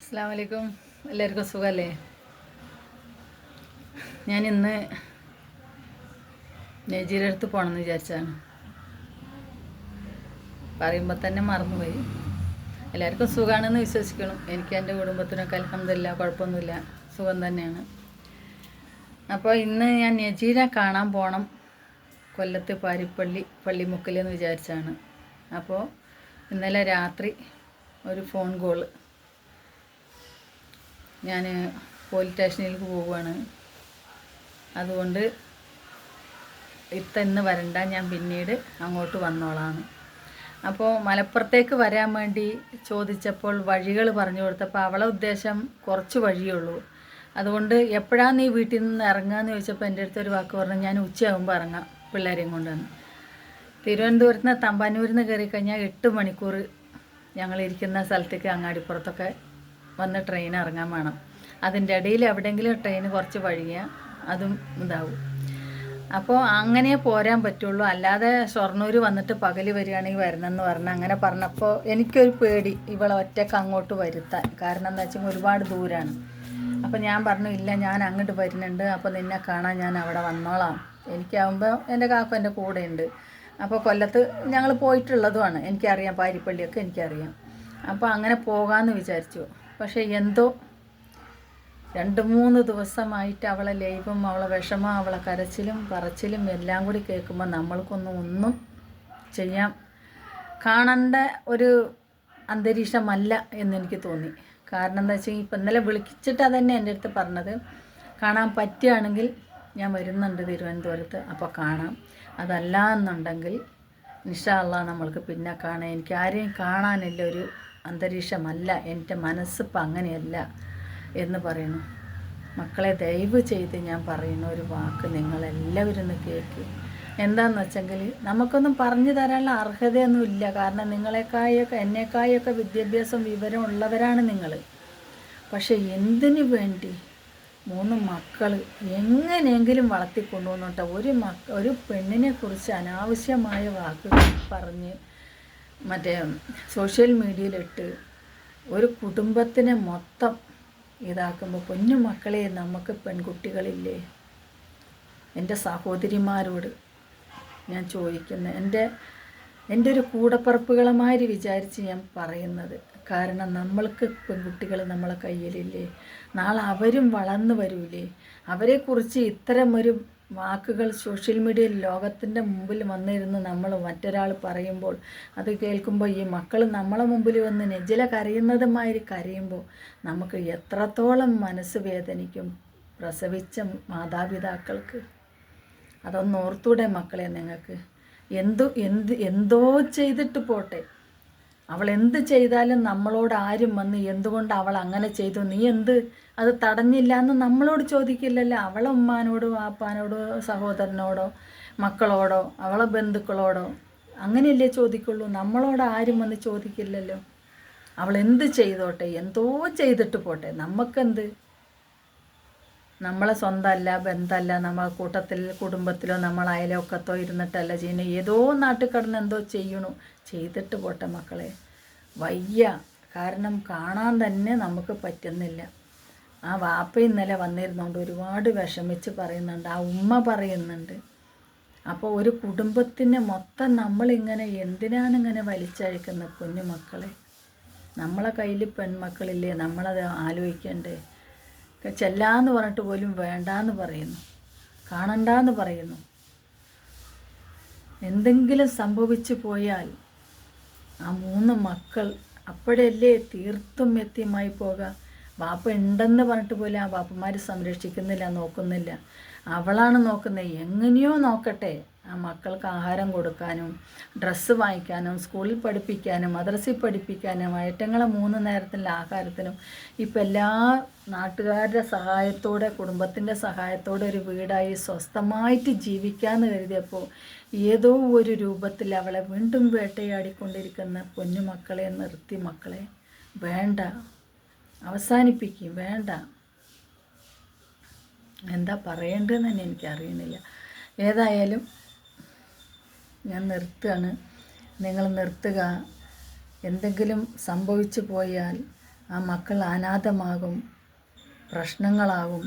അസ്സലാമു അലൈക്കും. എല്ലാവർക്കും സുഖമല്ലേ? ഞാനിന്ന് നജീരെ അടുത്ത് പോകണമെന്ന് വിചാരിച്ചാണ്. പറയുമ്പോൾ തന്നെ മറന്നുപോയി. എല്ലാവർക്കും സുഖമാണെന്ന് വിശ്വസിക്കണം. എനിക്ക് എൻ്റെ കുടുംബത്തിനൊക്കെ അൽഹംദുലില്ലാ കുഴപ്പമൊന്നുമില്ല, സുഖം തന്നെയാണ്. അപ്പോൾ ഇന്ന് ഞാൻ നജീരെ കാണാൻ പോകണം, കൊല്ലത്ത് പാരിപ്പള്ളി പള്ളിമുക്കിലെന്ന് വിചാരിച്ചാണ്. അപ്പോൾ ഇന്നലെ രാത്രി ഒരു ഫോൺ കോള്, ഞാൻ പോലീസ് സ്റ്റേഷനിലേക്ക് പോവുകയാണ്, അതുകൊണ്ട് ഇന്ന് വരണ്ട, ഞാൻ പിന്നീട് അങ്ങോട്ട് വന്നോളാം. അപ്പോൾ മലപ്പുറത്തേക്ക് വരാൻ വേണ്ടി ചോദിച്ചപ്പോൾ വഴികൾ പറഞ്ഞു കൊടുത്തപ്പോൾ അവളെ ഉദ്ദേശം കുറച്ച് വഴിയുള്ളൂ, അതുകൊണ്ട് എപ്പോഴാണ് നീ വീട്ടിൽ നിന്ന് ഇറങ്ങുകയെന്ന് ചോദിച്ചപ്പോൾ എൻ്റെ അടുത്ത് ഒരു വാക്ക് പറഞ്ഞു, ഞാൻ ഉച്ചയാകുമ്പോൾ ഇറങ്ങാം പിള്ളേരെയും കൊണ്ടാണ്. തിരുവനന്തപുരത്ത് നിന്ന് തമ്പാനൂരിൽ നിന്ന് കയറി കഴിഞ്ഞാൽ 8 മണിക്കൂർ ഞങ്ങളിരിക്കുന്ന സ്ഥലത്തേക്ക് അങ്ങാടിപ്പുറത്തൊക്കെ വന്ന് ട്രെയിൻ ഇറങ്ങാൻ വേണം. അതിൻ്റെ ഇടയിൽ എവിടെയെങ്കിലും ട്രെയിൻ കുറച്ച് വഴിയാൽ അതും ഇതാവും. അപ്പോൾ അങ്ങനെ പോരാൻ പറ്റുള്ളൂ, അല്ലാതെ ഷൊർണൂർ വന്നിട്ട് പകൽ വരികയാണെങ്കിൽ വരണമെന്ന് പറഞ്ഞാൽ അങ്ങനെ പറഞ്ഞപ്പോൾ എനിക്കൊരു പേടി ഇവളെ ഒറ്റയ്ക്ക് അങ്ങോട്ട് വരുത്താൻ. കാരണം എന്താ വെച്ചാൽ ഒരുപാട് ദൂരമാണ്. അപ്പോൾ ഞാൻ പറഞ്ഞു, ഇല്ല ഞാൻ അങ്ങോട്ട് വരുന്നുണ്ട്, അപ്പോൾ നിന്നെ കാണാൻ ഞാൻ അവിടെ വന്നോളാം. എനിക്കാവുമ്പോൾ എൻ്റെ കാക്ക എൻ്റെ കൂടെയുണ്ട്. അപ്പോൾ കൊല്ലത്ത് ഞങ്ങൾ പോയിട്ടുള്ളതുമാണ്, എനിക്കറിയാം, പാരിപ്പള്ളിയൊക്കെ എനിക്കറിയാം. അപ്പോൾ അങ്ങനെ പോകാമെന്ന് വിചാരിച്ചു. പക്ഷേ എന്തോ 2-3 ദിവസമായിട്ട് അവളെ ലൈവും അവളെ വിഷമം അവളെ കരച്ചിലും പറച്ചിലും എല്ലാം കൂടി കേൾക്കുമ്പോൾ ഒന്നും ചെയ്യാൻ കാണേണ്ട ഒരു അന്തരീക്ഷമല്ല എന്നെനിക്ക് തോന്നി. കാരണം എന്താ വെച്ചാൽ ഇപ്പം ഇന്നലെ വിളിച്ചിട്ട് അതന്നെ എൻ്റെ അടുത്ത് പറഞ്ഞത്, കാണാൻ പറ്റുകയാണെങ്കിൽ ഞാൻ വരുന്നുണ്ട് തിരുവനന്തപുരത്ത്, അപ്പോൾ കാണാം, അതല്ല എന്നുണ്ടെങ്കിൽ ഇൻഷാ അള്ളാ നമ്മൾക്ക് പിന്നെ കാണാം. എനിക്ക് ആരെയും കാണാനില്ല ഒരു അന്തരീക്ഷമല്ല, എൻ്റെ മനസ്സിപ്പോൾ അങ്ങനെയല്ല എന്ന് പറയുന്നു. മക്കളെ, ദയവ് ചെയ്ത് ഞാൻ പറയുന്ന ഒരു വാക്ക് നിങ്ങളെല്ലാവരും ഒന്ന് കേൾക്ക്. എന്താണെന്ന് വെച്ചെങ്കിൽ നമുക്കൊന്നും പറഞ്ഞു തരാനുള്ള അർഹതയൊന്നും ഇല്ല. കാരണം എന്നേക്കായൊക്കെ വിദ്യാഭ്യാസം വിവരം ഉള്ളവരാണ് നിങ്ങൾ. പക്ഷേ എന്തിനു വേണ്ടി 3 മക്കൾ എങ്ങനെയെങ്കിലും വളർത്തിക്കൊണ്ടുവന്നിട്ട് ഒരു പെണ്ണിനെ കുറിച്ച് അനാവശ്യമായ വാക്കുകൾ പറഞ്ഞ് മറ്റേ സോഷ്യൽ മീഡിയയിലിട്ട് ഒരു കുടുംബത്തിനെ മൊത്തം ഇതാക്കുമ്പോൾ, പൊന്നു മക്കളെ, നമുക്ക് പെൺകുട്ടികളില്ലേ? എൻ്റെ സഹോദരിമാരോട് ഞാൻ ചോദിക്കുന്നത്, എൻ്റെ ഒരു കൂടപ്പറപ്പുകളുമാര് വിചാരിച്ച് ഞാൻ പറയുന്നത്. കാരണം നമ്മൾക്ക് പെൺകുട്ടികൾ നമ്മളെ കയ്യിലില്ലേ? നാളെ അവരും വളർന്നു വരൂലേ? അവരെക്കുറിച്ച് ഇത്തരമൊരു വാക്കുകൾ സോഷ്യൽ മീഡിയയിൽ ലോകത്തിൻ്റെ മുമ്പിൽ വന്നിരുന്ന് നമ്മൾ മറ്റൊരാൾ പറയുമ്പോൾ, അത് കേൾക്കുമ്പോൾ ഈ മക്കൾ നമ്മളെ മുമ്പിൽ വന്ന് നെജില കരയുന്നതുമാതിരി കരയുമ്പോൾ നമുക്ക് എത്രത്തോളം മനസ്സ് വേദനിക്കും പ്രസവിച്ച മാതാപിതാക്കൾക്ക്. അതൊന്ന് ഓർത്തൂടെ മക്കളെ നിങ്ങൾക്ക്? എന്തോ ചെയ്തിട്ട് പോട്ടെ, അവൾ എന്ത് ചെയ്താലും നമ്മളോട് ആരും വന്ന് എന്തുകൊണ്ട് അവൾ അങ്ങനെ ചെയ്തു, നീ അത് തടഞ്ഞില്ല എന്ന് നമ്മളോട് ചോദിക്കില്ലല്ലോ. അവളെ ഉമ്മാനോടോ വാപ്പാനോടോ സഹോദരനോടോ മക്കളോടോ അവളെ ബന്ധുക്കളോടോ അങ്ങനെയല്ലേ ചോദിക്കുള്ളൂ. നമ്മളോട് ആരും വന്ന് ചോദിക്കില്ലല്ലോ. അവൾ എന്ത് ചെയ്തോട്ടെ, എന്തോ ചെയ്തിട്ട് പോട്ടെ, നമുക്കെന്ത്? നമ്മളെ സ്വന്തമല്ല, ബന്ധമല്ല, നമ്മളെ കൂട്ടത്തിൽ കുടുംബത്തിലോ നമ്മളെ അയലൊക്കത്തോ ഇരുന്നിട്ടല്ല ചെയ്യുന്നത്. ഏതോ നാട്ടിൽ കിടന്ന് എന്തോ ചെയ്തിട്ട് പോട്ടെ മക്കളെ. വയ്യ, കാരണം കാണാൻ തന്നെ നമുക്ക് പറ്റുന്നില്ല. ആ വാപ്പ ഇന്നലെ വന്നിരുന്നുകൊണ്ട് ഒരുപാട് വിഷമിച്ച് പറയുന്നുണ്ട്, ആ ഉമ്മ പറയുന്നുണ്ട്. അപ്പോൾ ഒരു കുടുംബത്തിന് മൊത്തം നമ്മളിങ്ങനെ എന്തിനാണ് ഇങ്ങനെ വലിച്ചഴിക്കുന്നത്? കുഞ്ഞു മക്കളെ, നമ്മളെ കയ്യിൽ പെൺമക്കളില്ലേ? നമ്മളത് ആലോചിക്കണ്ടേ? ചെല്ലാന്ന് പറഞ്ഞിട്ട് പോലും വേണ്ടാന്ന് പറയുന്നു, കാണണ്ടെന്ന് പറയുന്നു. എന്തെങ്കിലും സംഭവിച്ചു പോയാൽ ആ 3 മക്കൾ അപ്പോഴല്ലേ തീർത്തും എത്തിയമായി പോകാം. ബാപ്പ ഉണ്ടെന്ന് പറഞ്ഞിട്ട് പോലും ആ ബാപ്പന്മാർ സംരക്ഷിക്കുന്നില്ല, നോക്കുന്നില്ല. അവളാണ് നോക്കുന്നത്. എങ്ങനെയോ നോക്കട്ടെ, ആ മക്കൾക്ക് ആഹാരം കൊടുക്കാനും ഡ്രസ്സ് വാങ്ങിക്കാനും സ്കൂളിൽ പഠിപ്പിക്കാനും മദ്രസയിൽ പഠിപ്പിക്കാനും ഐറ്റങ്ങളെ 3 നേരത്തിലുള്ള ആഹാരത്തിനും ഇപ്പം എല്ലാ നാട്ടുകാരുടെ സഹായത്തോടെ കുടുംബത്തിൻ്റെ സഹായത്തോടെ ഒരു വീടായി സ്വസ്ഥമായിട്ട് ജീവിക്കാമെന്ന് കരുതിയപ്പോൾ ഏതോ ഒരു രൂപത്തിൽ അവളെ വീണ്ടും വേട്ടയാടിക്കൊണ്ടിരിക്കുന്ന പൊന്നുമക്കളെ നിർത്തി. മക്കളെ, വേണ്ട, അവസാനിപ്പിക്കും, വേണ്ട. എന്താ പറയേണ്ടതെന്ന് തന്നെ എനിക്കറിയുന്നില്ല. ഏതായാലും ഞാൻ നിർത്തുകയാണ്. നിങ്ങൾ നിർത്തുക. എന്തെങ്കിലും സംഭവിച്ചു പോയാൽ ആ മക്കൾ അനാഥമാകും, പ്രശ്നങ്ങളാകും.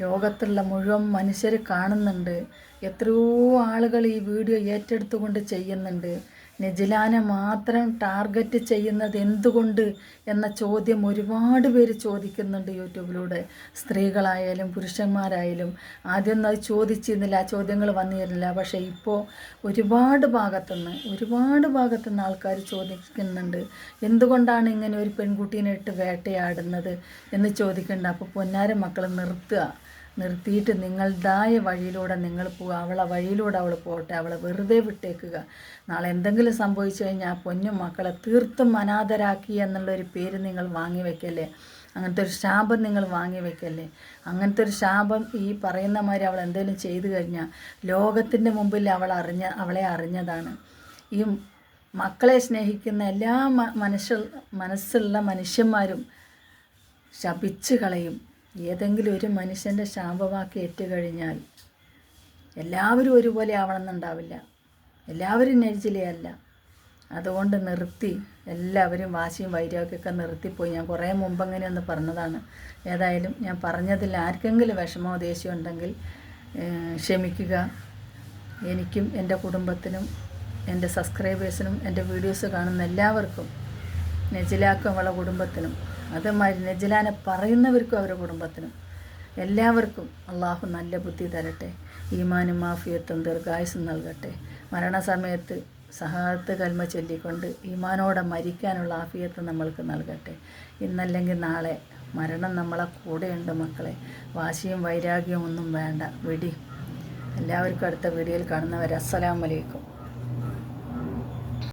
ലോകത്തുള്ള മുഴുവൻ മനുഷ്യർ കാണുന്നുണ്ട്. എത്രയോ ആളുകൾ ഈ വീഡിയോ ഏറ്റെടുത്തുകൊണ്ട് ചെയ്യുന്നുണ്ട്. നെജിലാനെ മാത്രം ടാർഗറ്റ് ചെയ്യുന്നത് എന്തുകൊണ്ട് എന്ന ചോദ്യം ഒരുപാട് പേര് ചോദിക്കുന്നുണ്ട് യൂട്യൂബിലൂടെ. സ്ത്രീകളായാലും പുരുഷന്മാരായാലും. ആദ്യമൊന്നും അത് ചോദിച്ചിരുന്നില്ല, ആ ചോദ്യങ്ങൾ വന്നിരുന്നില്ല. പക്ഷേ ഇപ്പോൾ ഒരുപാട് ഭാഗത്തുനിന്ന് ആൾക്കാർ ചോദിക്കുന്നുണ്ട്, എന്തുകൊണ്ടാണ് ഇങ്ങനെ ഒരു പെൺകുട്ടീനെ ഇട്ട് വേട്ടയാടുന്നത് എന്ന് ചോദിക്കുന്നുണ്ട്. അപ്പോൾ പൊന്നാര മക്കൾ നിർത്തിയിട്ട് നിങ്ങളുടേതായ വഴിയിലൂടെ നിങ്ങൾ പോവുക. അവളെ വഴിയിലൂടെ അവൾ പോട്ടെ, അവളെ വെറുതെ വിട്ടേക്കുക. നാളെ എന്തെങ്കിലും സംഭവിച്ചു കഴിഞ്ഞാൽ പൊന്നും മക്കളെ തീർത്തും അനാഥരാക്കി എന്നുള്ളൊരു പേര് നിങ്ങൾ വാങ്ങി വയ്ക്കല്ലേ, അങ്ങനത്തെ ഒരു ശാപം നിങ്ങൾ വാങ്ങി വയ്ക്കല്ലേ. അങ്ങനത്തെ ഒരു ശാപം ഈ പറയുന്ന മാതിരി അവൾ എന്തെങ്കിലും ചെയ്തു കഴിഞ്ഞാൽ ലോകത്തിൻ്റെ മുമ്പിൽ അവളെ അറിഞ്ഞതാണ്. ഈ മക്കളെ സ്നേഹിക്കുന്ന എല്ലാ മനസ്സുള്ള മനുഷ്യന്മാരും ശപിച്ച് കളയും. ഏതെങ്കിലും ഒരു മനുഷ്യൻ്റെ ശാപവാക്ക് ഏറ്റുകഴിഞ്ഞാൽ എല്ലാവരും ഒരുപോലെ ആവണമെന്നുണ്ടാവില്ല, എല്ലാവരും നെജിലയല്ല. അതുകൊണ്ട് നിർത്തി, എല്ലാവരും വാശിയും വൈരാഗ്യമൊക്കെ നിർത്തിപ്പോയി. ഞാൻ കുറേ മുമ്പ് അങ്ങനെയൊന്ന് പറഞ്ഞതാണ്. ഏതായാലും ഞാൻ പറഞ്ഞതിൽ ആർക്കെങ്കിലും വിഷമോ ദേഷ്യം ഉണ്ടെങ്കിൽ ക്ഷമിക്കുക. എനിക്കും എൻ്റെ കുടുംബത്തിനും എൻ്റെ സബ്സ്ക്രൈബേഴ്സിനും എൻ്റെ വീഡിയോസ് കാണുന്ന എല്ലാവർക്കും, നെജിലാക്കും അവളെ കുടുംബത്തിനും, അതുമാതിരി നെജിലാനെ പറയുന്നവർക്കും അവരുടെ കുടുംബത്തിനും എല്ലാവർക്കും അള്ളാഹു നല്ല ബുദ്ധി തരട്ടെ, ഈമാനും ആഫിയത്തും ദീർഘായുസ്സും നൽകട്ടെ. മരണസമയത്ത് സഹായത്ത് കൽമ ചൊല്ലിക്കൊണ്ട് ഈമാനോടെ മരിക്കാനുള്ള ആഫിയത്ത് നമ്മൾക്ക് നൽകട്ടെ. ഇന്നല്ലെങ്കിൽ നാളെ മരണം നമ്മളെ കൂടെയുണ്ട് മക്കളെ. വാശിയും വൈരാഗ്യവും ഒന്നും വേണ്ട, വിടി. എല്ലാവർക്കും അടുത്ത വീഡിയോയിൽ കാണുന്നവരെ അസ്സലാമു അലൈക്കും.